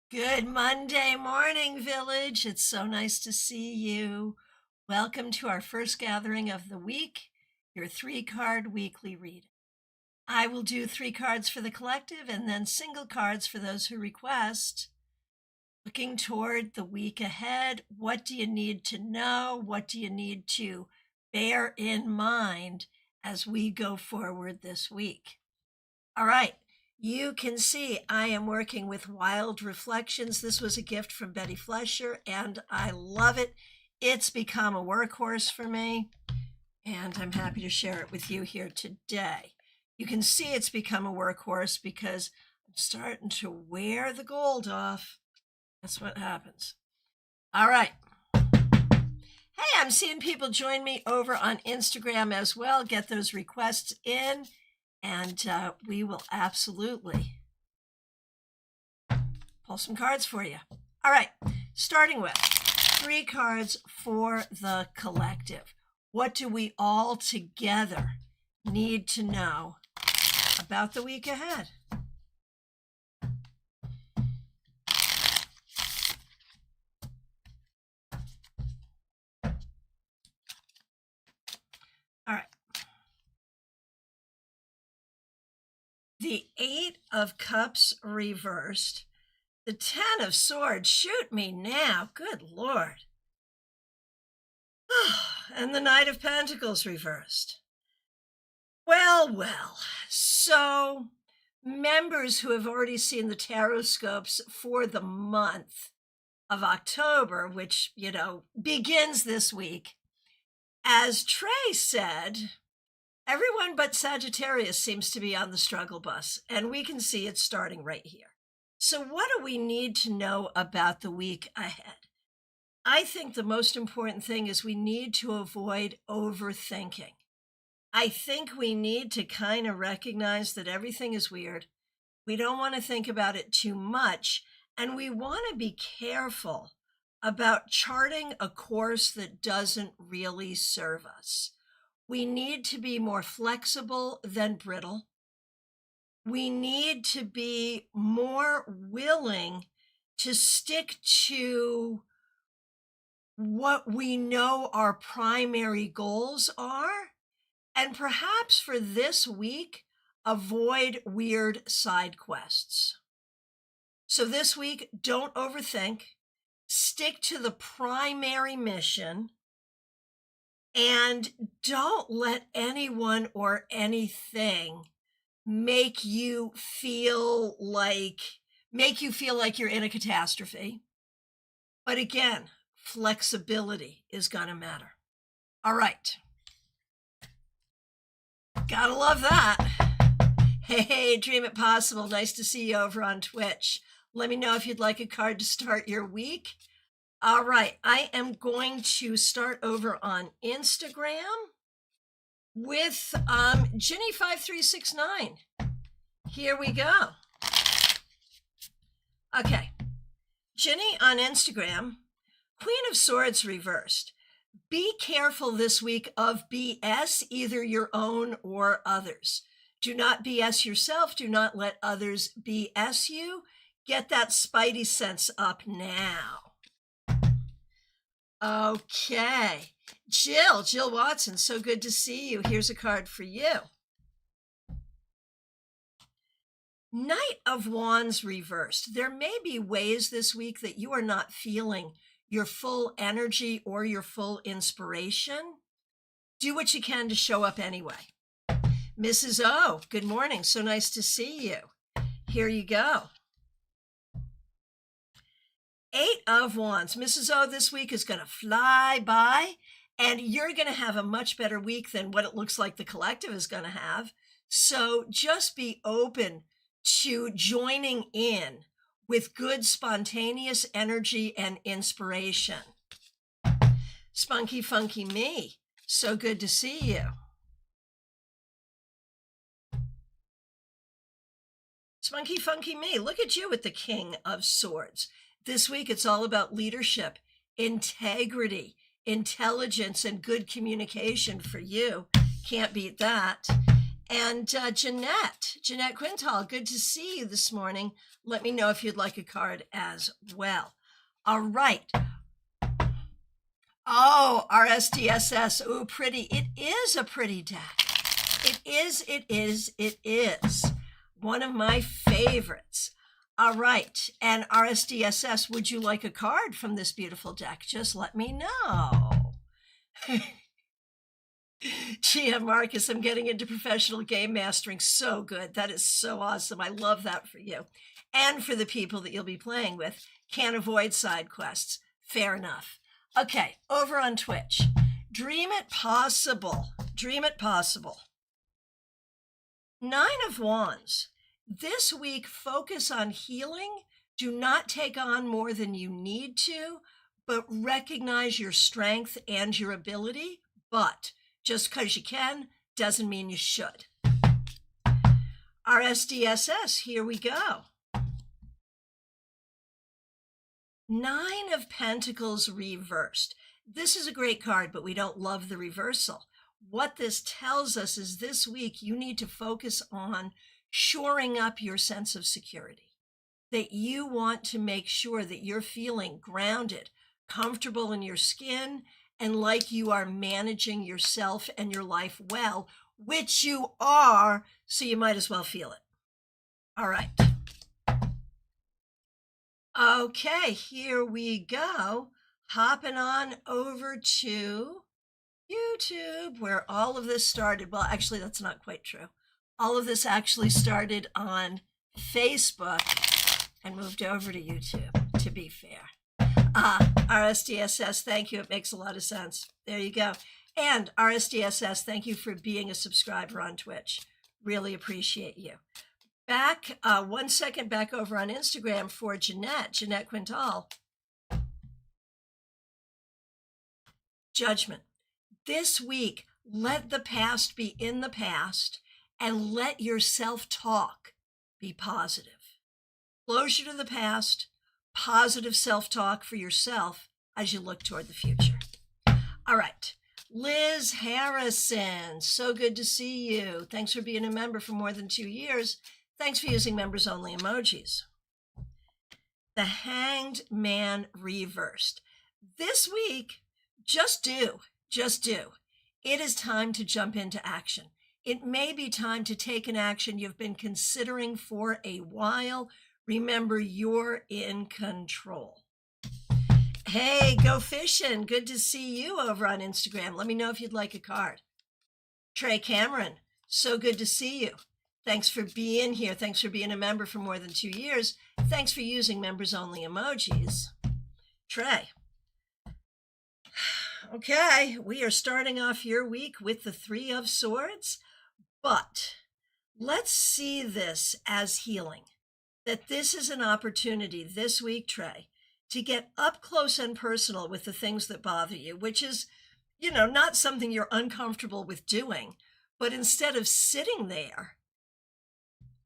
Good Monday morning, Village. It's so nice to see you. Welcome to our first gathering of the week, your 3-card weekly reading. I will do 3 cards for the collective and then single cards for those who request. Looking toward the week ahead, what do you need to know? What do you need to bear in mind as we go forward this week? All right. You can see I am working with Wild Reflections. This was a gift from Betty Flesher, and I love it. It's become a workhorse for me, and I'm happy to share it with you here today. You can see it's become a workhorse because I'm starting to wear the gold off. That's what happens. All right. Hey, I'm seeing people join me over on Instagram as well. Get those requests in. And we will absolutely pull some cards for you. All right, starting with 3 cards for the collective. What do we all together need to know about the week ahead? All right. The 8 of Cups reversed. The 10 of Swords, shoot me now, good Lord. And the Knight of Pentacles reversed. Well, so members who have already seen the tarot scopes for the month of October, which, begins this week, as Trey said, everyone but Sagittarius seems to be on the struggle bus, and we can see it starting right here. So what do we need to know about the week ahead? I think the most important thing is we need to avoid overthinking. I think we need to kind of recognize that everything is weird. We don't want to think about it too much, and we want to be careful about charting a course that doesn't really serve us. We need to be more flexible than brittle. We need to be more willing to stick to what we know our primary goals are. And perhaps for this week, avoid weird side quests. So this week, don't overthink. Stick to the primary mission. And don't let anyone or anything make you feel like you're in a catastrophe. But again, flexibility is going to matter. All right. Gotta love that. Hey, Dream It Possible. Nice to see you over on Twitch. Let me know if you'd like a card to start your week. All right, I am going to start over on Instagram with Ginny5369. Here we go. Okay, Ginny on Instagram, Queen of Swords reversed. Be careful this week of BS, either your own or others. Do not BS yourself. Do not let others BS you. Get that spidey sense up now. Okay. Jill Watson, so good to see you. Here's a card for you. Knight of Wands reversed. There may be ways this week that you are not feeling your full energy or your full inspiration. Do what you can to show up anyway. Mrs. O, good morning. So nice to see you. Here you go. 8 of Wands. Mrs. O this week is going to fly by, and you're going to have a much better week than what it looks like the collective is going to have. So just be open to joining in with good spontaneous energy and inspiration. Spunky Funky Me, so good to see you. Spunky Funky Me, look at you with the King of Swords. This week, it's all about leadership, integrity, intelligence, and good communication for you. Can't beat that. And Jeanette Quintal, good to see you this morning. Let me know if you'd like a card as well. All right. Oh, RSDSS. Ooh, pretty. It is a pretty deck. It is. One of my favorites. All right. And RSDSS, would you like a card from this beautiful deck? Just let me know. Gia Marcus, I'm getting into professional game mastering. So good. That is so awesome. I love that for you. And for the people that you'll be playing with. Can't avoid side quests. Fair enough. Okay, over on Twitch. Dream it possible. Dream it possible. 9 of Wands. This week, focus on healing. Do not take on more than you need to, but recognize your strength and your ability. But just because you can doesn't mean you should. RSDSS, here we go. 9 of Pentacles reversed. This is a great card, but we don't love the reversal. What this tells us is this week you need to focus on shoring up your sense of security, that you want to make sure that you're feeling grounded, comfortable in your skin, and like you are managing yourself and your life well, which you are, so you might as well feel it. All right. Okay, here we go. Hopping on over to YouTube, where all of this started. Well, actually, that's not quite true. All of this actually started on Facebook and moved over to YouTube, to be fair. RSDSS, thank you. It makes a lot of sense. There you go. And RSDSS, thank you for being a subscriber on Twitch. Really appreciate you. Back, 1 second back over on Instagram for Jeanette Quintal. Judgment. This week, let the past be in the past and let your self-talk be positive. Closure to the past, positive self-talk for yourself as you look toward the future. All right. Liz Harrison, so good to see you. Thanks for being a member for more than 2 years. Thanks for using members only emojis. The Hanged Man reversed. This week, just do. It is time to jump into action. It may be time to take an action you've been considering for a while. Remember, you're in control. Hey, go fishing. Good to see you over on Instagram. Let me know if you'd like a card. Trey Cameron, so good to see you. Thanks for being here. Thanks for being a member for more than 2 years. Thanks for using members only emojis. Trey. Okay, we are starting off your week with the 3 of Swords, but let's see this as healing. That this is an opportunity this week, Trey, to get up close and personal with the things that bother you, which is, not something you're uncomfortable with doing, but instead of sitting there,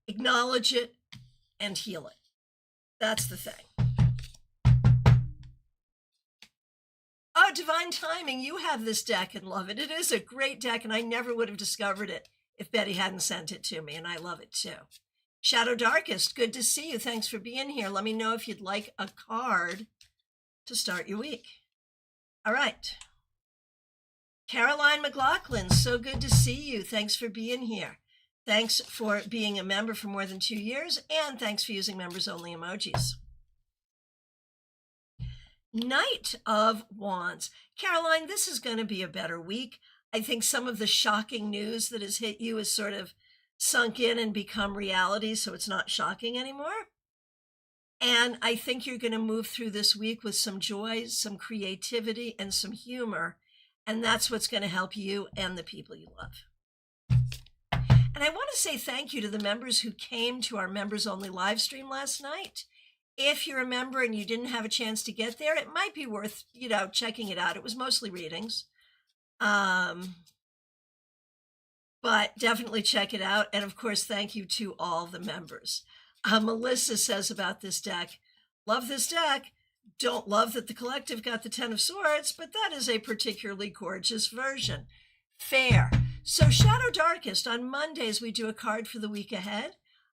acknowledge it and heal it. That's the thing. Oh, Divine Timing, you have this deck and love it. It is a great deck, and I never would have discovered it if Betty hadn't sent it to me, and I love it too. Shadow Darkest, good to see you. Thanks for being here. Let me know if you'd like a card to start your week. All right. Caroline McLaughlin, so good to see you. Thanks for being here. Thanks for being a member for more than 2 years, and thanks for using members only emojis. Knight of Wands. Caroline, this is going to be a better week. I think some of the shocking news that has hit you is sort of sunk in and become reality, so it's not shocking anymore. And I think you're going to move through this week with some joy, some creativity, and some humor, and that's what's going to help you and the people you love. And I want to say thank you to the members who came to our members only live stream last night. If you're a member and you didn't have a chance to get there, it might be worth, checking it out. It was mostly readings. But definitely check it out. And of course, thank you to all the members. Melissa says about this deck, love this deck. Don't love that the collective got the 10 of Swords, but that is a particularly gorgeous version. Fair. So Shadow Darkest, on Mondays, we do a card for the week ahead.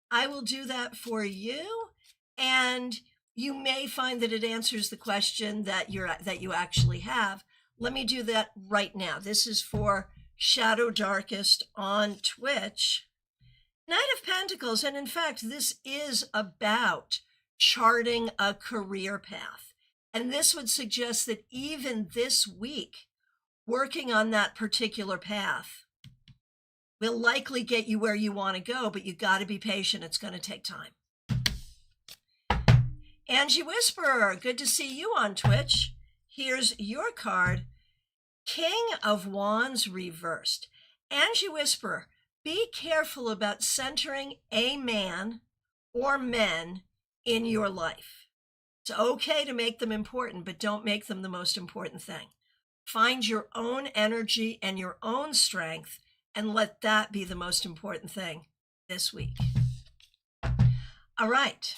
I will do that for you, and you may find that it answers the question that you actually have. Let me do that right now. This is for Shadow Darkest on Twitch. Knight of Pentacles, and in fact, this is about charting a career path. And this would suggest that even this week, working on that particular path will likely get you where you want to go, but you got to be patient. It's going to take time. Angie Whisperer, good to see you on Twitch. Here's your card, King of Wands reversed. Angie Whisperer, be careful about centering a man or men in your life. It's okay to make them important, but don't make them the most important thing. Find your own energy and your own strength and let that be the most important thing this week. All right.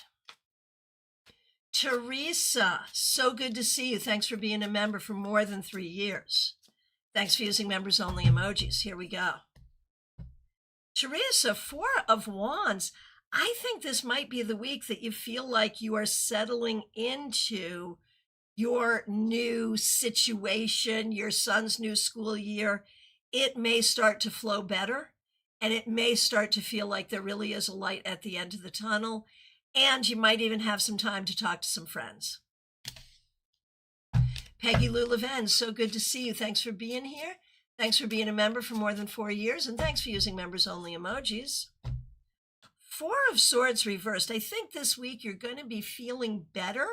Teresa, so good to see you. Thanks for being a member for more than 3 years. Thanks for using members only emojis. Here we go. Teresa, 4 of Wands. I think this might be the week that you feel like you are settling into your new situation, your son's new school year. It may start to flow better, and it may start to feel like there really is a light at the end of the tunnel, and you might even have some time to talk to some friends. Peggy Lou Levin, so good to see you. Thanks for being here. Thanks for being a member for more than 4 years, and thanks for using members only emojis. 4 of Swords reversed. I think this week you're going to be feeling better,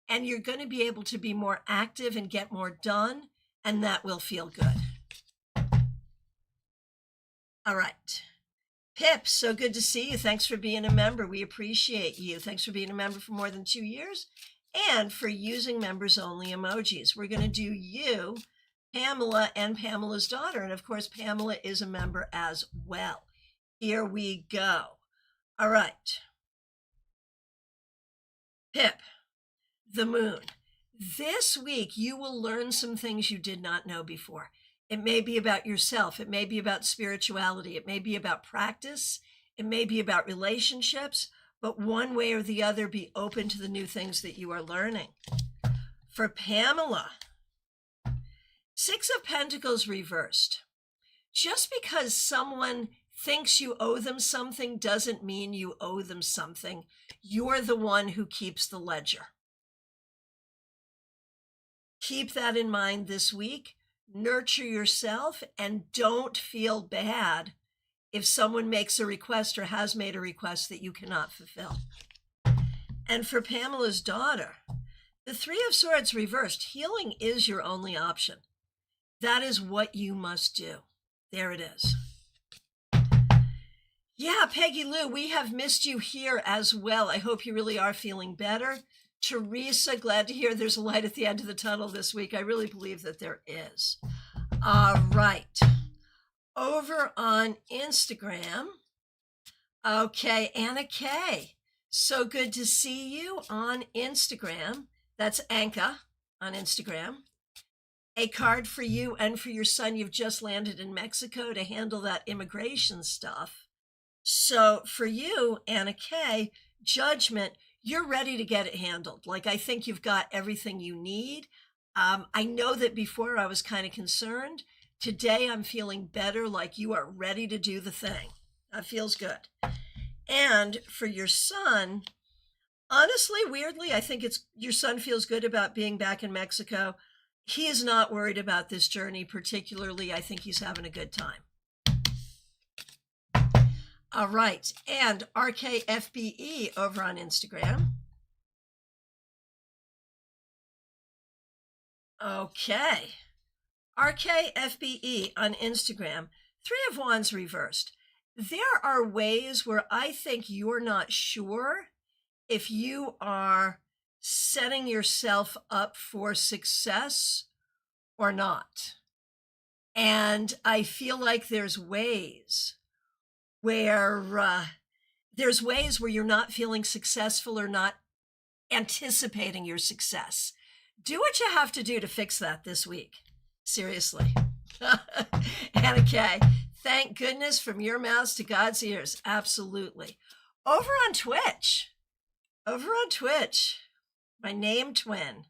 and you're going to be able to be more active and get more done, and that will feel good. All right. Pip, so good to see you. Thanks for being a member. We appreciate you. Thanks for being a member for more than 2 years and for using members only emojis. We're going to do you, Pamela, and Pamela's daughter. And of course, Pamela is a member as well. Here we go. All right. Pip, the moon. This week, you will learn some things you did not know before. It may be about yourself. It may be about spirituality. It may be about practice. It may be about relationships, but one way or the other, be open to the new things that you are learning. For Pamela, 6 of Pentacles reversed. Just because someone thinks you owe them something doesn't mean you owe them something. You're the one who keeps the ledger. Keep that in mind this week. Nurture yourself and don't feel bad if someone makes a request or has made a request that you cannot fulfill. And for Pamela's daughter, the 3 of Swords reversed. Healing is your only option. That is what you must do. There it is. Yeah, Peggy Lou, we have missed you here as well. I hope you really are feeling better. Teresa, glad to hear there's a light at the end of the tunnel this week. I really believe that there is. All right. Over on Instagram. Okay, Anna K. So good to see you on Instagram. That's Anka on Instagram. A card for you and for your son. You've just landed in Mexico to handle that immigration stuff. So for you, Anna K, Judgment, you're ready to get it handled. Like, I think you've got everything you need. I know that before I was kind of concerned. Today I'm feeling better, like you are ready to do the thing. That feels good. And for your son, honestly, weirdly, I think your son feels good about being back in Mexico. He is not worried about this journey particularly. I think he's having a good time. All right, and RKFBE over on Instagram. Okay, RKFBE on Instagram, 3 of Wands reversed. There are ways where I think you're not sure if you are setting yourself up for success or not. And I feel like there's ways where you're not feeling successful or not anticipating your success. Do what you have to do to fix that this week. Seriously. Anna K, Thank goodness, from your mouths to God's ears. Absolutely. Over on Twitch, my name twin,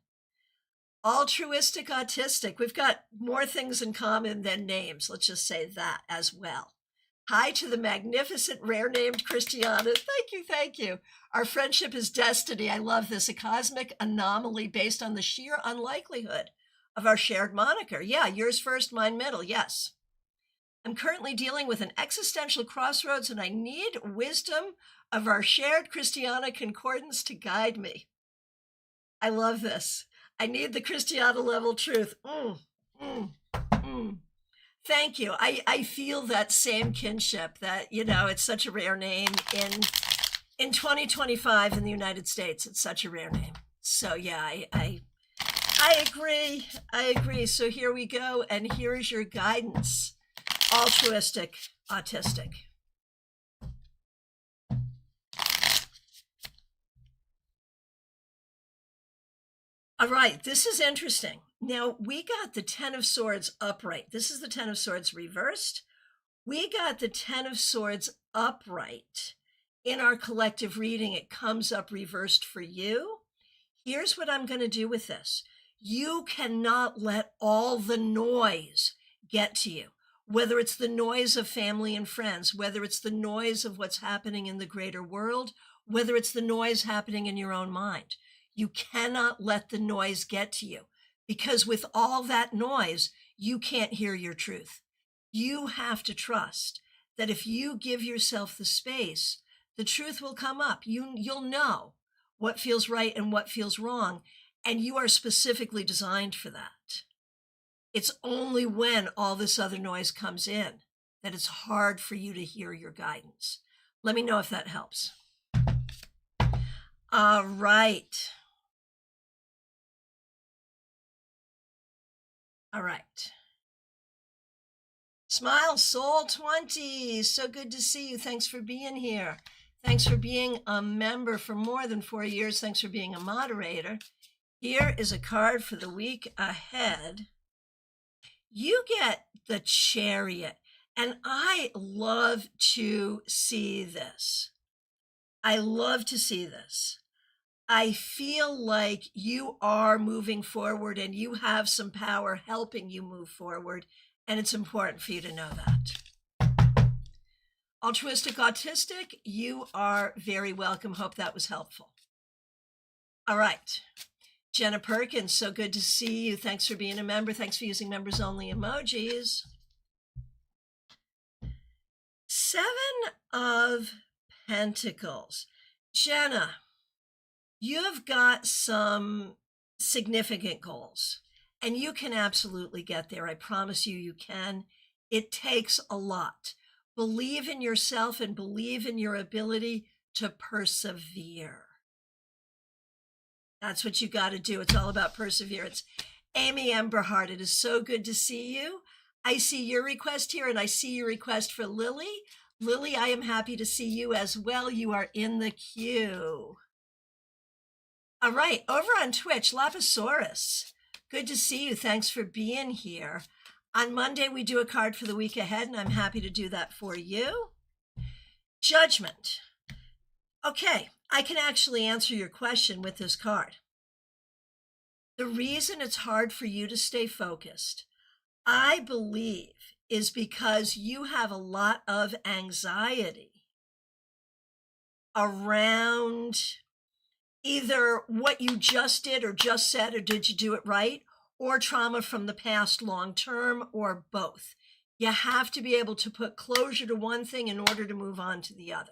altruistic autistic. We've got more things in common than names. Let's just say that as well. Hi to the magnificent, rare named Christiana. Thank you, thank you. Our friendship is destiny. I love this. A cosmic anomaly based on the sheer unlikelihood of our shared moniker. Yeah, yours first, mine middle. Yes. I'm currently dealing with an existential crossroads and I need wisdom of our shared Christiana concordance to guide me. I love this. I need the Christiana level truth. Thank you. I feel that same kinship that, it's such a rare name in 2025 in the United States. It's such a rare name. So yeah, I agree. I agree. So here we go. And here is your guidance. Altruistic, autistic. All right, this is interesting. Now, we got the 10 of Swords upright. This is the 10 of Swords reversed. We got the 10 of Swords upright. In our collective reading, it comes up reversed for you. Here's what I'm going to do with this. You cannot let all the noise get to you, whether it's the noise of family and friends, whether it's the noise of what's happening in the greater world, whether it's the noise happening in your own mind. You cannot let the noise get to you, because with all that noise, you can't hear your truth. You have to trust that if you give yourself the space, the truth will come up. You'll know what feels right and what feels wrong, and you are specifically designed for that. It's only when all this other noise comes in that it's hard for you to hear your guidance. Let me know if that helps. All right. All right. Smile Soul 20. So good to see you. Thanks for being here. Thanks for being a member for more than 4 years. Thanks for being a moderator. Here is a card for the week ahead. You get the Chariot, and I love to see this. I love to see this. I feel like you are moving forward and you have some power helping you move forward, and it's important for you to know that. Altruistic autistic, you are very welcome. Hope that was helpful. All right. Jenna Perkins, so good to see you. Thanks for being a member. Thanks for using members only emojis. 7 of Pentacles. Jenna, you've got some significant goals and you can absolutely get there. I promise you, you can. It takes a lot. Believe in yourself and believe in your ability to persevere. That's what you got to do. It's all about perseverance. Amy Emberhart, it is so good to see you. I see your request here and I see your request for Lily. Lily, I am happy to see you as well. You are in the queue. All right, over on Twitch, Lapisaurus. Good to see you. Thanks for being here. On Monday, we do a card for the week ahead, and I'm happy to do that for you. Judgment. Okay, I can actually answer your question with this card. The reason it's hard for you to stay focused, I believe, is because you have a lot of anxiety around either what you just did or just said, or did you do it right, or trauma from the past long term, or both. You have to be able to put closure to one thing in order to move on to the other.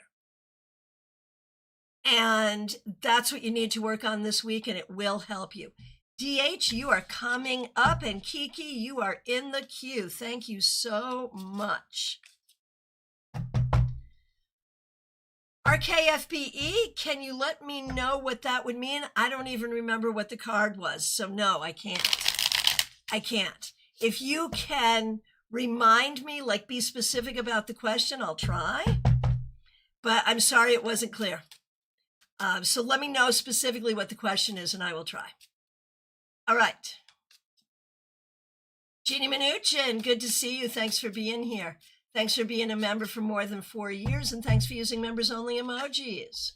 And that's what you need to work on this week, and it will help you. DH, you are coming up, and Kiki, you are in the queue. Thank you so much. RKFBE, can you let me know what that would mean? I don't even remember what the card was, so no, I can't. I can't. If you can remind me, like be specific about the question, I'll try. But I'm sorry it wasn't clear. So let me know specifically what the question is and I will try. All right. Jeannie Mnuchin, good to see you. Thanks for being here. Thanks for being a member for more than 4 years, and thanks for using members-only emojis.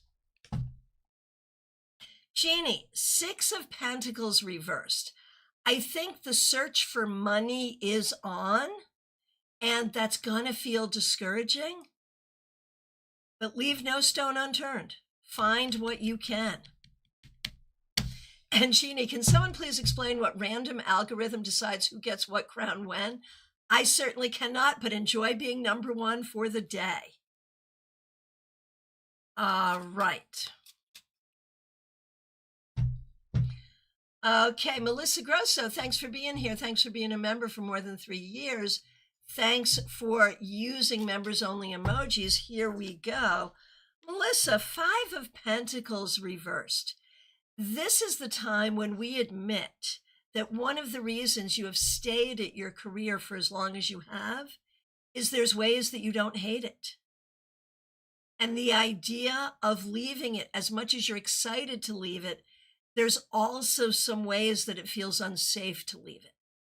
Jeannie, 6 of Pentacles reversed. I think the search for money is on, and that's going to feel discouraging. But leave no stone unturned. Find what you can. And Jeannie, can someone please explain what random algorithm decides who gets what crown when? I certainly cannot, but enjoy being number 1 for the day. All right. Okay, Melissa Grosso, thanks for being here. Thanks for being a member for more than 3 years. Thanks for using members-only emojis. Here we go. Melissa, 5 of Pentacles reversed. This is the time when we admit that one of the reasons you have stayed at your career for as long as you have is there's ways that you don't hate it. And the idea of leaving it, as much as you're excited to leave it, there's also some ways that it feels unsafe to leave it.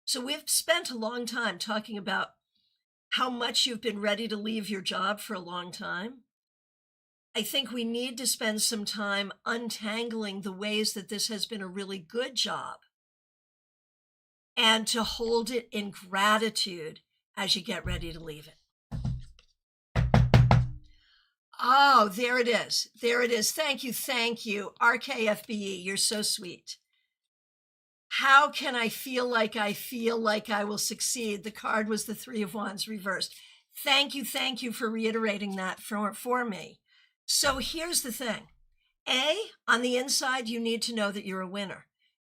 So we've spent a long time talking about how much you've been ready to leave your job for a long time. I think we need to spend some time untangling the ways that this has been a really good job and to hold it in gratitude as you get ready to leave it. Oh, there it is. There it is. Thank you. Thank you. RKFBE, you're so sweet. How can I feel like I will succeed? The card was the 3 of Wands reversed. Thank you for reiterating that for me. So here's the thing. A, on the inside, you need to know that you're a winner.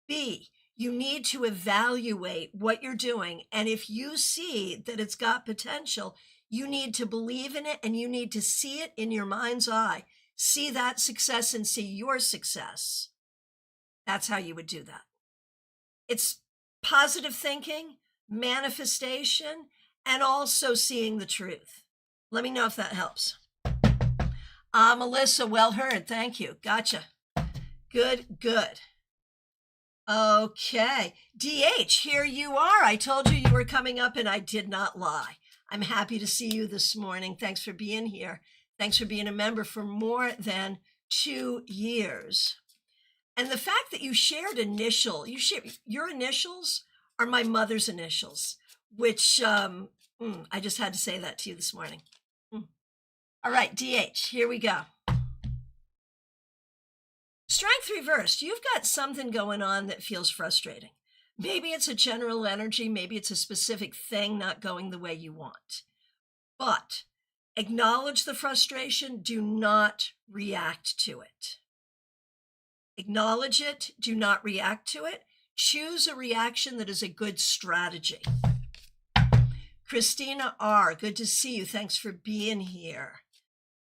B, you need to evaluate what you're doing. And if you see that it's got potential, you need to believe in it and you need to see it in your mind's eye. See that success and see your success. That's how you would do that. It's positive thinking, manifestation, and also seeing the truth. Let me know if that helps. Melissa, well heard. Thank you. Gotcha. Good. Okay. DH, here you are. I told you were coming up and I did not lie. I'm happy to see you this morning. Thanks for being here. Thanks for being a member for more than 2 years. And the fact that you shared your initials are my mother's initials, which I just had to say that to you this morning. All right, DH, here we go. Strength reversed. You've got something going on that feels frustrating. Maybe it's a general energy. Maybe it's a specific thing not going the way you want. But acknowledge the frustration. Do not react to it. Acknowledge it. Do not react to it. Choose a reaction that is a good strategy. Christina R., good to see you. Thanks for being here.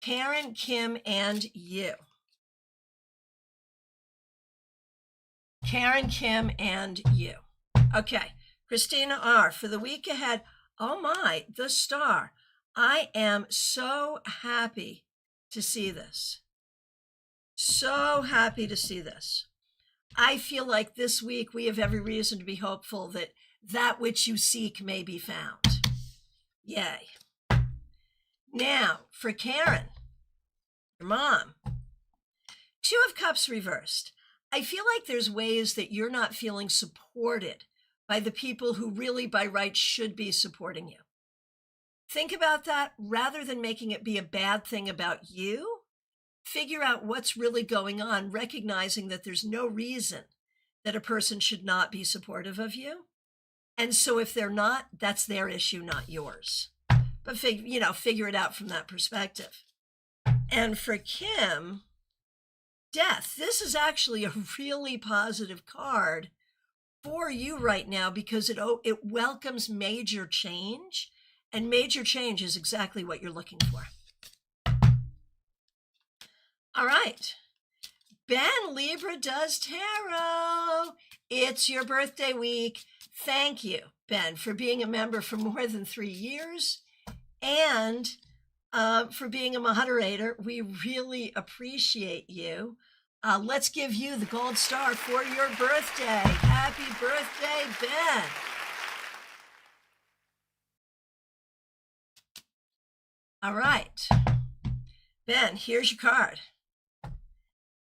Karen, Kim, and you. Karen, Kim, and you. Okay, Christina R., for the week ahead, oh my, the star. I am so happy to see this. So happy to see this. I feel like this week we have every reason to be hopeful that that which you seek may be found. Yay. Now, for Karen, your mom, 2 of Cups reversed. I feel like there's ways that you're not feeling supported by the people who really by right should be supporting you. Think about that rather than making it be a bad thing about you. Figure out what's really going on, recognizing that there's no reason that a person should not be supportive of you. And so if they're not, that's their issue, not yours. But figure it out from that perspective. And for Kim, Death. This is actually a really positive card for you right now because it welcomes major change, and major change is exactly what you're looking for. All right. Ben, Libra does tarot. It's your birthday week. Thank you, Ben, for being a member for more than 3 years and for being a moderator. We really appreciate you. Let's give you the gold star for your birthday. Happy birthday, Ben. All right. Ben, here's your card.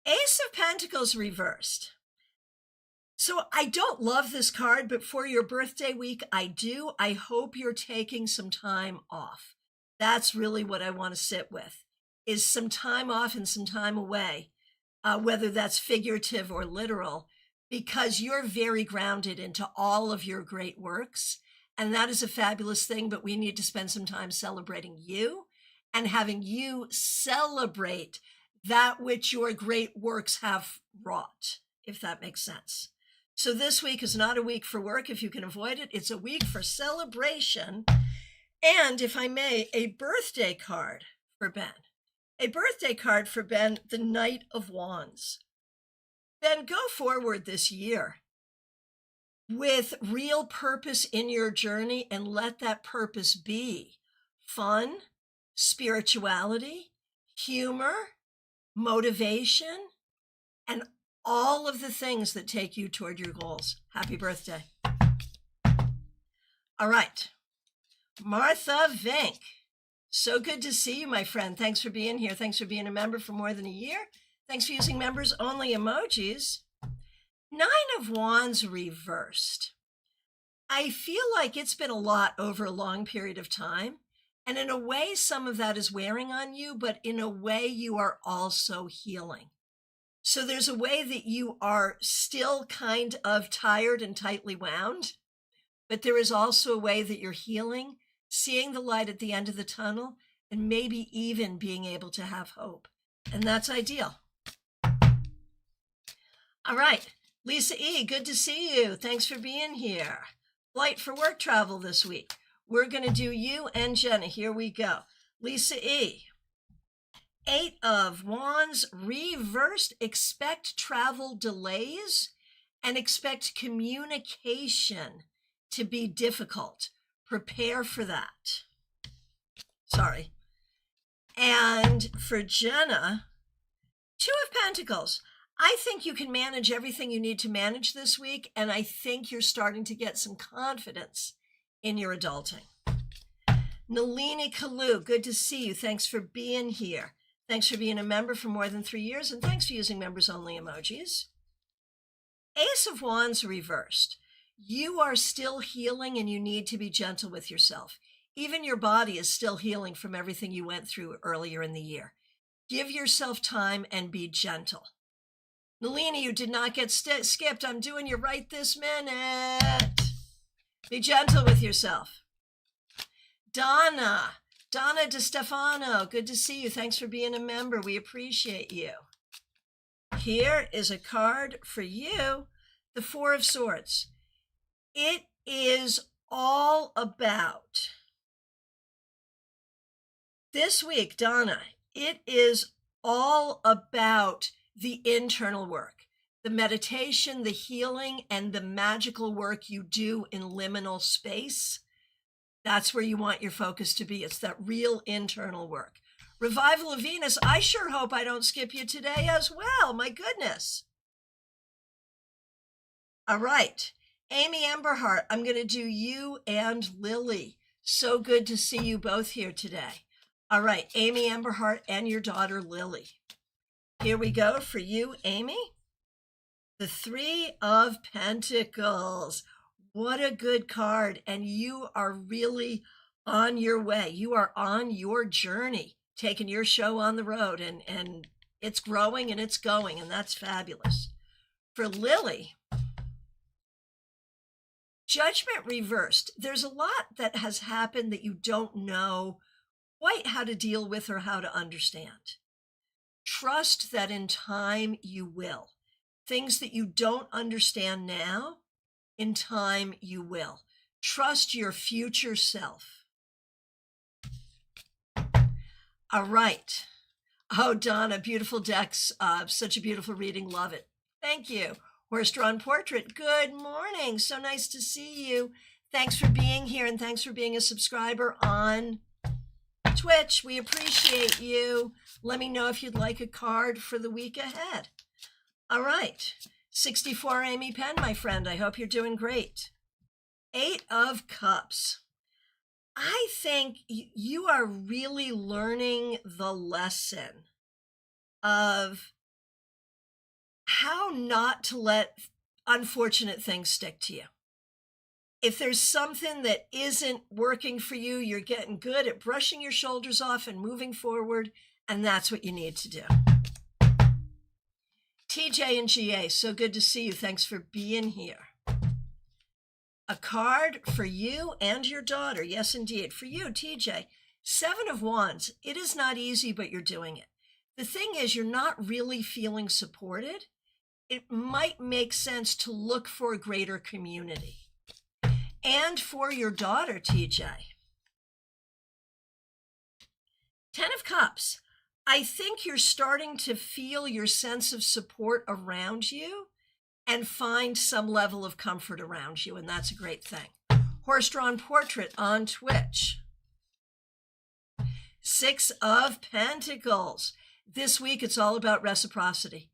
Ace of Pentacles reversed. So I don't love this card, but for your birthday week, I do. I hope you're taking some time off. That's really what I want to sit with, is some time off and some time away, whether that's figurative or literal, because you're very grounded into all of your great works. And that is a fabulous thing, but we need to spend some time celebrating you and having you celebrate that which your great works have wrought, if that makes sense. So this week is not a week for work if you can avoid it. It's a week for celebration. And if I may, a birthday card for Ben. A birthday card for Ben, the Knight of Wands. Ben, go forward this year with real purpose in your journey and let that purpose be fun, spirituality, humor, motivation, and all of the things that take you toward your goals. Happy birthday. All right. Martha Vink. So good to see you, my friend. Thanks for being here. Thanks for being a member for more than a year. Thanks for using members only emojis. 9 of Wands reversed. I feel like it's been a lot over a long period of time. And in a way, some of that is wearing on you, but in a way, you are also healing. So there's a way that you are still kind of tired and tightly wound, but there is also a way that you're healing, seeing the light at the end of the tunnel, and maybe even being able to have hope. And that's ideal. All right. Lisa E., good to see you. Thanks for being here. Flight for work travel this week. We're going to do you and Jenna. Here we go. Lisa E., 8 of Wands reversed. Expect travel delays and expect communication to be difficult. Prepare for that. Sorry. And for Jenna, 2 of Pentacles. I think you can manage everything you need to manage this week, and I think you're starting to get some confidence in your adulting. Nalini Kalu, good to see you. Thanks for being here. Thanks for being a member for more than 3 years, and thanks for using members only emojis. Ace of Wands reversed. You are still healing and you need to be gentle with yourself. Even your body is still healing from everything you went through earlier in the year. Give yourself time and be gentle. Nalini, you did not get skipped. I'm doing you right this minute. Be gentle with yourself. Donna DeStefano, good to see you. Thanks for being a member. We appreciate you. Here is a card for you, the 4 of Swords. It is all about this week, Donna. It is all about the internal work, the meditation, the healing, and the magical work you do in liminal space. That's where you want your focus to be. It's that real internal work. Revival of Venus, I sure hope I don't skip you today as well. My goodness. All right. Amy Emberhart, I'm going to do you and Lily. So good to see you both here today. All right, Amy Emberhart and your daughter Lily. Here we go for you, Amy. The 3 of Pentacles. What a good card. And you are really on your way. You are on your journey, taking your show on the road, and it's growing and it's going, and that's fabulous. For Lily, Judgment reversed. There's a lot that has happened that you don't know quite how to deal with or how to understand. Trust that in time you will. Things that you don't understand now, in time you will. Trust your future self. All right. Oh, Donna, beautiful decks. Such a beautiful reading. Love it. Thank you. Horse-drawn portrait. Good morning. So nice to see you. Thanks for being here, and thanks for being a subscriber on Twitch. We appreciate you. Let me know if you'd like a card for the week ahead. All right. 64 Amy Penn, my friend. I hope you're doing great. 8 of Cups. I think you are really learning the lesson of how not to let unfortunate things stick to you. If there's something that isn't working for you, you're getting good at brushing your shoulders off and moving forward, and that's what you need to do. TJ and GA, so good to see you. Thanks for being here. A card for you and your daughter. Yes, indeed. For you, TJ, 7 of Wands. It is not easy, but you're doing it. The thing is, you're not really feeling supported. It might make sense to look for a greater community. And for your daughter, TJ, 10 of Cups. I think you're starting to feel your sense of support around you and find some level of comfort around you, and that's a great thing. Horse-drawn portrait on Twitch. 6 of Pentacles. This week, it's all about reciprocity.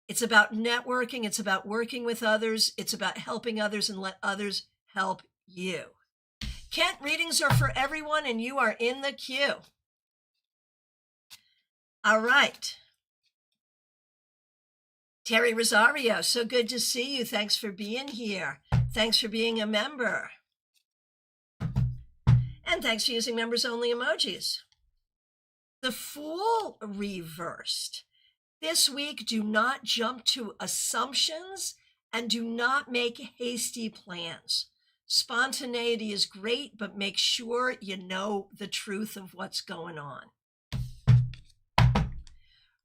It's about networking. It's about working with others. It's about helping others and let others help you. Kent, readings are for everyone, and you are in the queue. All right. Terry Rosario, so good to see you. Thanks for being here. Thanks for being a member. And thanks for using members-only emojis. The Fool reversed. This week, do not jump to assumptions and do not make hasty plans. Spontaneity is great, but make sure you know the truth of what's going on.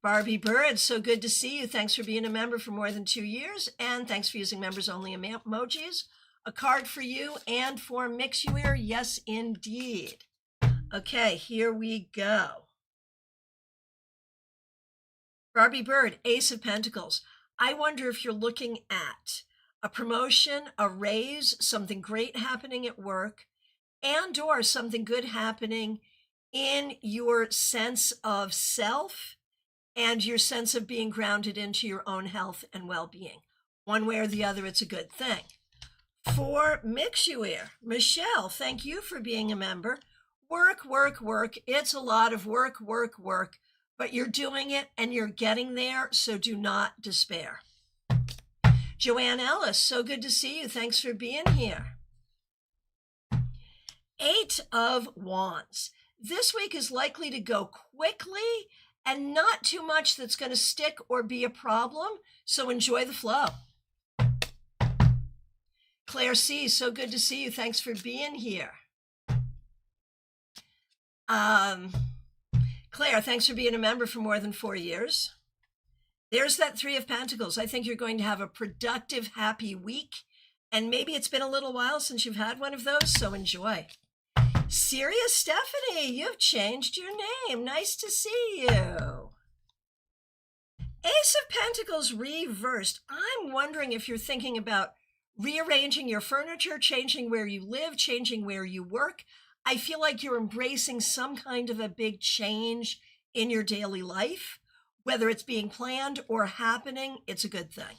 Barbie Bird, so good to see you. Thanks for being a member for more than 2 years, and thanks for using members-only emojis. A card for you and for Mixuir, yes, indeed. Okay, here we go. Barbie Bird, Ace of Pentacles. I wonder if you're looking at a promotion, a raise, something great happening at work, and or something good happening in your sense of self and your sense of being grounded into your own health and well-being. One way or the other, it's a good thing. For Mixuir, Michelle, thank you for being a member. Work, work, work. It's a lot of work, work, work, but you're doing it and you're getting there, so do not despair. Joanne Ellis, so good to see you. Thanks for being here. 8 of Wands. This week is likely to go quickly and not too much that's going to stick or be a problem, so enjoy the flow. Claire C., so good to see you. Thanks for being here. Claire, thanks for being a member for more than 4 years. There's that 3 of Pentacles. I think you're going to have a productive, happy week, and maybe it's been a little while since you've had one of those, so enjoy. Serious Stephanie, you've changed your name. Nice to see you. Ace of Pentacles reversed. I'm wondering if you're thinking about rearranging your furniture, changing where you live, changing where you work. I feel like you're embracing some kind of a big change in your daily life. Whether it's being planned or happening, it's a good thing.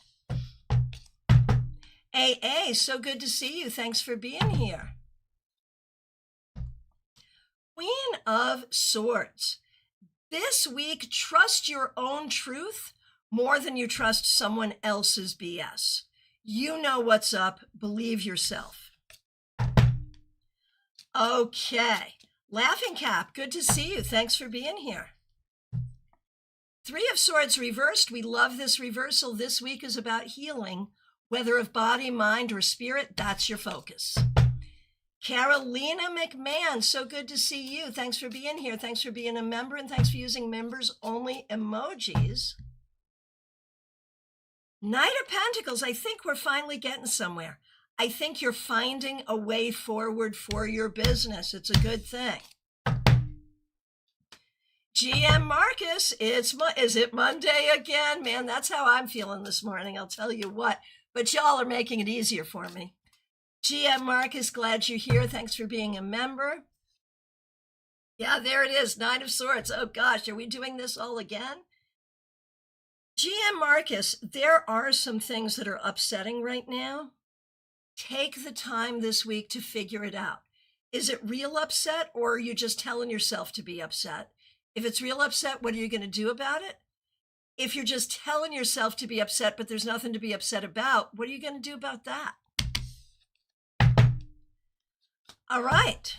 AA, so good to see you. Thanks for being here. Queen of Swords. This week, trust your own truth more than you trust someone else's BS. You know what's up. Believe yourself. Okay. Laughing Cap, good to see you. Thanks for being here. 3 of Swords reversed. We love this reversal. This week is about healing, whether of body, mind, or spirit. That's your focus. Carolina McMahon, so good to see you. Thanks for being here. Thanks for being a member, and thanks for using members-only emojis. Knight of Pentacles, I think we're finally getting somewhere. I think you're finding a way forward for your business. It's a good thing. GM Marcus, is it Monday again? Man, that's how I'm feeling this morning, I'll tell you what. But y'all are making it easier for me. GM Marcus, glad you're here. Thanks for being a member. Yeah, there it is, 9 of Swords. Oh gosh, are we doing this all again? GM Marcus, there are some things that are upsetting right now. Take the time this week to figure it out. Is it real upset, or are you just telling yourself to be upset? If it's real upset, what are you going to do about it? If you're just telling yourself to be upset, but there's nothing to be upset about, what are you going to do about that? All right.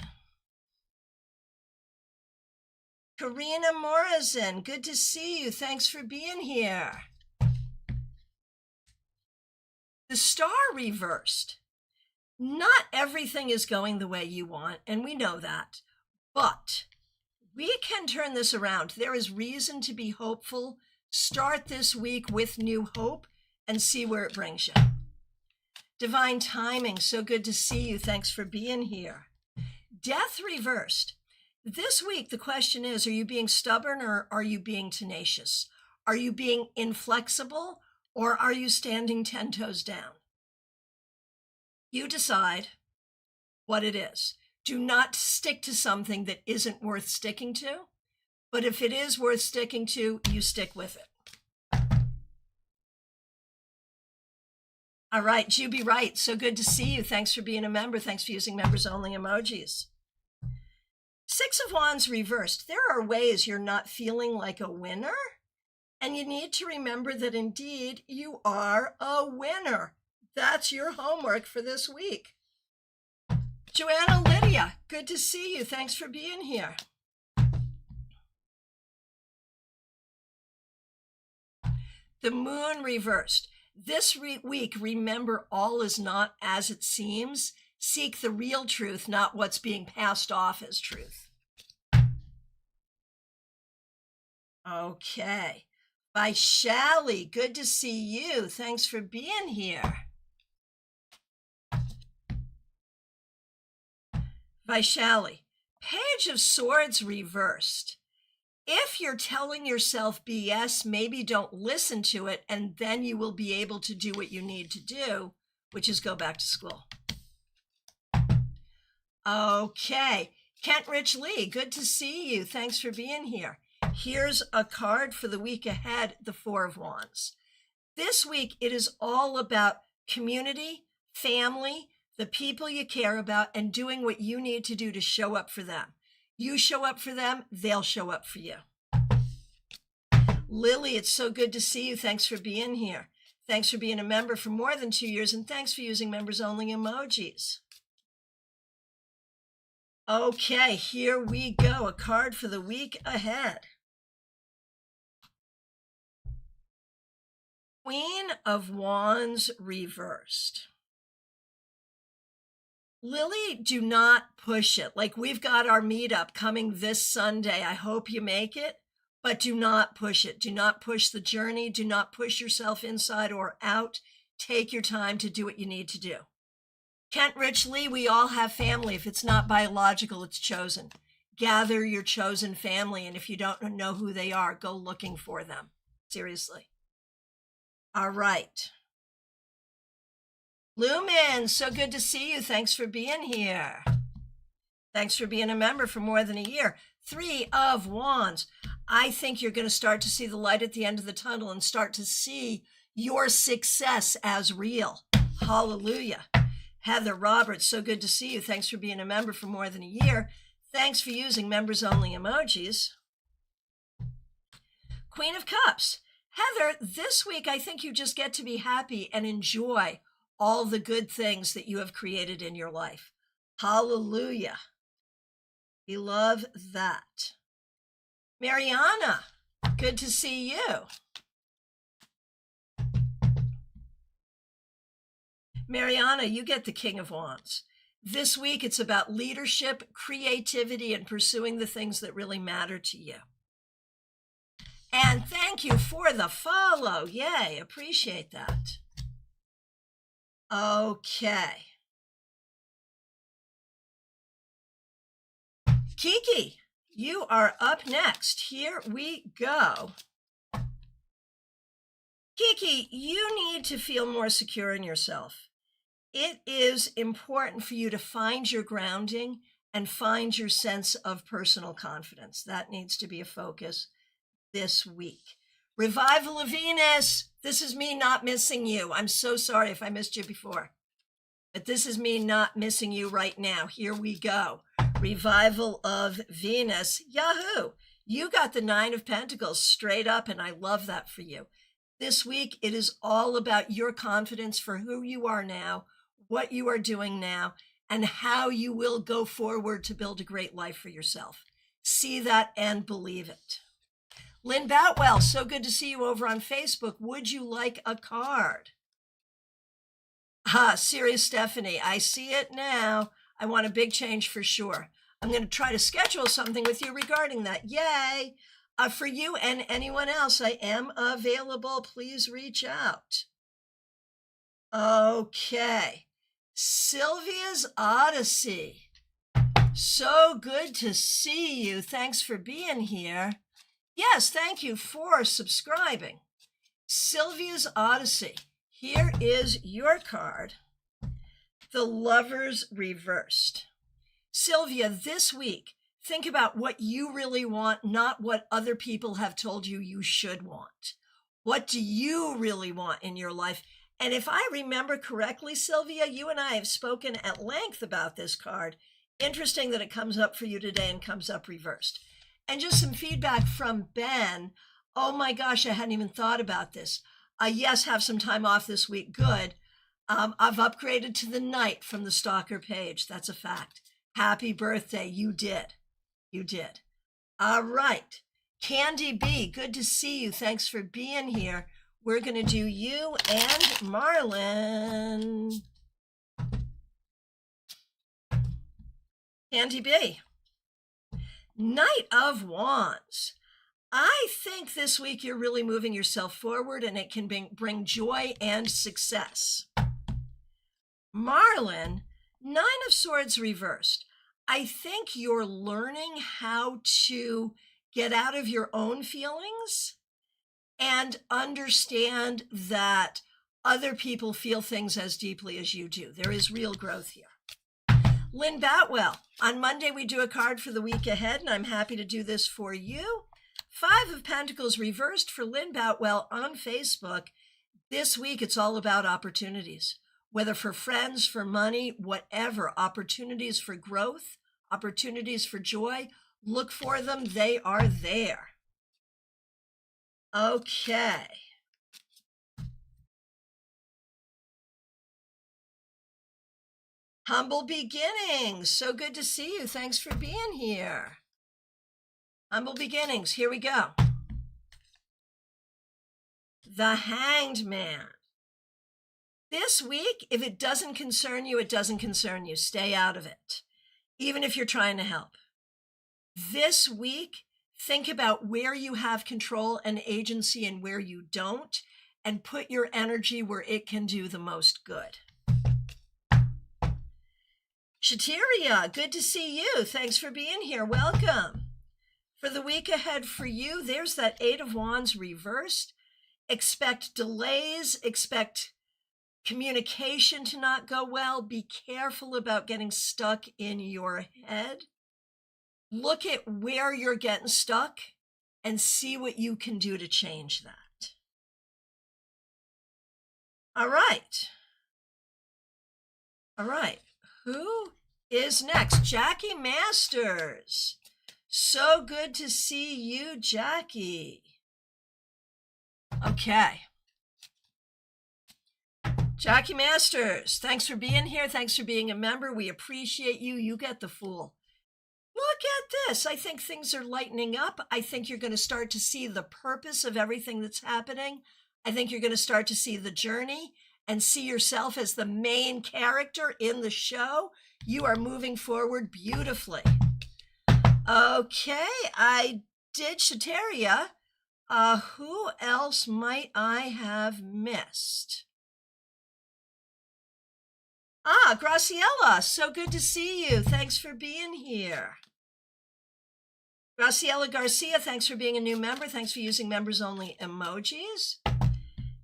Karina Morrison, good to see you. Thanks for being here. The star reversed. Not everything is going the way you want, and we know that, but we can turn this around. There is reason to be hopeful. Start this week with new hope and see where it brings you. Divine timing, so good to see you. Thanks for being here. Death reversed. This week, the question is, are you being stubborn or are you being tenacious? Are you being inflexible or are you standing 10 toes down? You decide what it is. Do not stick to something that isn't worth sticking to. But if it is worth sticking to, you stick with it. All right, Juby Wright, so good to see you. Thanks for being a member. Thanks for using members only emojis. Six of Wands reversed. There are ways you're not feeling like a winner, and you need to remember that indeed you are a winner. That's your homework for this week. Joanna Lydia, good to see you. Thanks for being here. The moon reversed. This week, remember, all is not as it seems. Seek the real truth, not what's being passed off as truth. Okay. Vaishali, good to see you. Thanks for being here. Vaishali, Page of Swords reversed. If you're telling yourself BS, maybe don't listen to it, and then you will be able to do what you need to do, which is go back to school. Okay, Kent Rich Lee, good to see you. Thanks for being here. Here's a card for the week ahead, the Four of Wands. This week, it is all about community, family, the people you care about, and doing what you need to do to show up for them. You show up for them, they'll show up for you. Lily, it's so good to see you. Thanks for being here. Thanks for being a member for more than 2 years, and thanks for using members only emojis. Okay, here we go. A card for the week ahead. Queen of Wands reversed. Lily, do not push it. Like, we've got our meetup coming this Sunday. I hope you make it, but do not push it. Do not push the journey. Do not push yourself inside or out. Take your time to do what you need to do. Kent Rich Lee, we all have family. If it's not biological, it's chosen. Gather your chosen family, and if you don't know who they are, go looking for them. Seriously. All right. Lumen, so good to see you. Thanks for being here. Thanks for being a member for more than a year. Three of Wands. I think you're going to start to see the light at the end of the tunnel and start to see your success as real. Hallelujah. Heather Roberts, so good to see you. Thanks for being a member for more than a year. Thanks for using members only emojis. Queen of Cups. Heather, this week I think you just get to be happy and enjoy all the good things that you have created in your life. Hallelujah. We love that. Mariana, good to see you. Mariana, you get the King of Wands. This week it's about leadership, creativity, and pursuing the things that really matter to you. And thank you for the follow. Yay, appreciate that. Okay. Kiki, you are up next. Here we go. Kiki, you need to feel more secure in yourself. It is important for you to find your grounding and find your sense of personal confidence. That needs to be a focus this week. Revival of Venus. This is me not missing you. I'm so sorry if I missed you before. But this is me not missing you right now. Here we go. Revival of Venus. Yahoo! You got the 9 of Pentacles straight up, and I love that for you. This week, it is all about your confidence for who you are now, what you are doing now, and how you will go forward to build a great life for yourself. See that and believe it. Lynn Boutwell, so good to see you over on Facebook. Would you like a card? Serious Stephanie, I see it now. I want a big change for sure. I'm going to try to schedule something with you regarding that. Yay! For you and anyone else, I am available. Please reach out. Okay. Sylvia's Odyssey. So good to see you. Thanks for being here. Yes, thank you for subscribing. Sylvia's Odyssey. Here is your card. The Lovers Reversed. Sylvia, this week, think about what you really want, not what other people have told you you should want. What do you really want in your life? And if I remember correctly, Sylvia, you and I have spoken at length about this card. Interesting that it comes up for you today and comes up reversed. And just some feedback from Ben. Oh my gosh, I hadn't even thought about this. Yes, have some time off this week. Good. I've upgraded to the Knight from the Stalker page. That's a fact. Happy birthday. You did. You did. All right. Candy B, good to see you. Thanks for being here. We're going to do you and Marlon. Candy B. Knight of Wands. I think this week you're really moving yourself forward and it can bring joy and success. Marlon, 9 of Swords reversed. I think you're learning how to get out of your own feelings and understand that other people feel things as deeply as you do. There is real growth here. Lynn Boutwell, on Monday we do a card for the week ahead, and I'm happy to do this for you. 5 of Pentacles reversed for Lynn Boutwell on Facebook. This week it's all about opportunities. Whether for friends, for money, whatever, opportunities for growth, opportunities for joy, look for them, they are there. Okay. Humble Beginnings, so good to see you. Thanks for being here. Humble Beginnings, here we go. The Hanged Man. This week, if it doesn't concern you, it doesn't concern you. Stay out of it, even if you're trying to help. This week, think about where you have control and agency and where you don't, and put your energy where it can do the most good. Shateria, good to see you. Thanks for being here. Welcome. For the week ahead for you, there's that 8 of Wands reversed. Expect delays, expect communication to not go well. Be careful about getting stuck in your head. Look at where you're getting stuck and see what you can do to change that. All right. All right. Who is next? Jackie Masters. So good to see you, Jackie. Okay. Jackie Masters, thanks for being here. Thanks for being a member. We appreciate you. You get the Fool. Look at this. I think things are lightening up. I think you're going to start to see the purpose of everything that's happening. I think you're going to start to see the journey and see yourself as the main character in the show. You are moving forward beautifully. Okay, I did Shateria. Who else might I have missed? Graciela, so good to see you. Thanks for being here. Graciela Garcia, thanks for being a new member. Thanks for using members only emojis.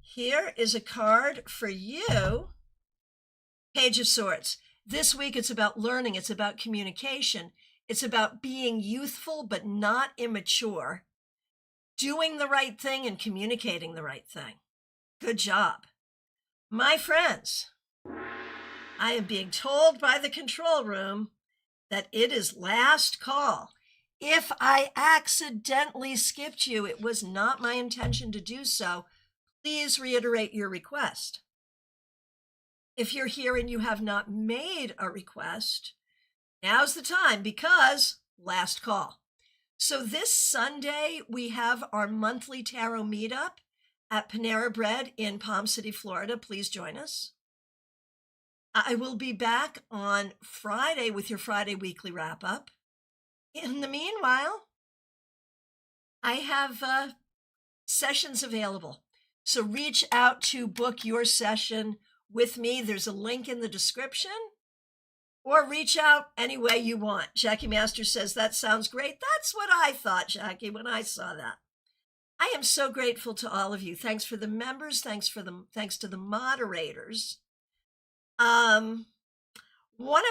Here is a card for you. Page of Swords. This week it's about learning. It's about communication. It's about being youthful but not immature. Doing the right thing and communicating the right thing. Good job. My friends, I am being told by the control room that it is last call. If I accidentally skipped you, it was not my intention to do so. Please reiterate your request. If you're here and you have not made a request, now's the time, because last call. So this Sunday, we have our monthly tarot meetup at Panera Bread in Palm City, Florida. Please join us. I will be back on Friday with your Friday weekly wrap up. In the meanwhile, I have sessions available. So reach out to book your session with me. There's a link in the description, or reach out any way you want. Jackie Master says, that sounds great. That's what I thought, Jackie, when I saw that. I am so grateful to all of you. Thanks for the members. Thanks to the moderators. One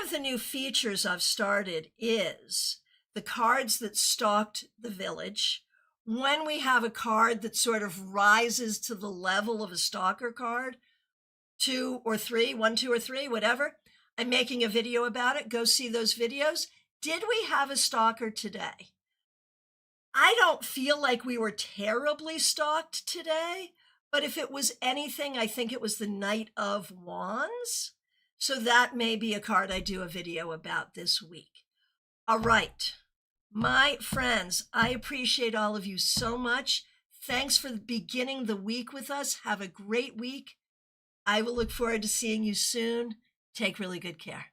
of the new features I've started is the cards that stalked the village. When we have a card that sort of rises to the level of a stalker card, 2 or 3, 1, 2 or 3, whatever, I'm making a video about it. Go see those videos. Did we have a stalker today? I don't feel like we were terribly stalked today, but if it was anything, I think it was the Knight of Wands. So that may be a card I do a video about this week. All right, my friends, I appreciate all of you so much. Thanks for beginning the week with us. Have a great week. I will look forward to seeing you soon. Take really good care.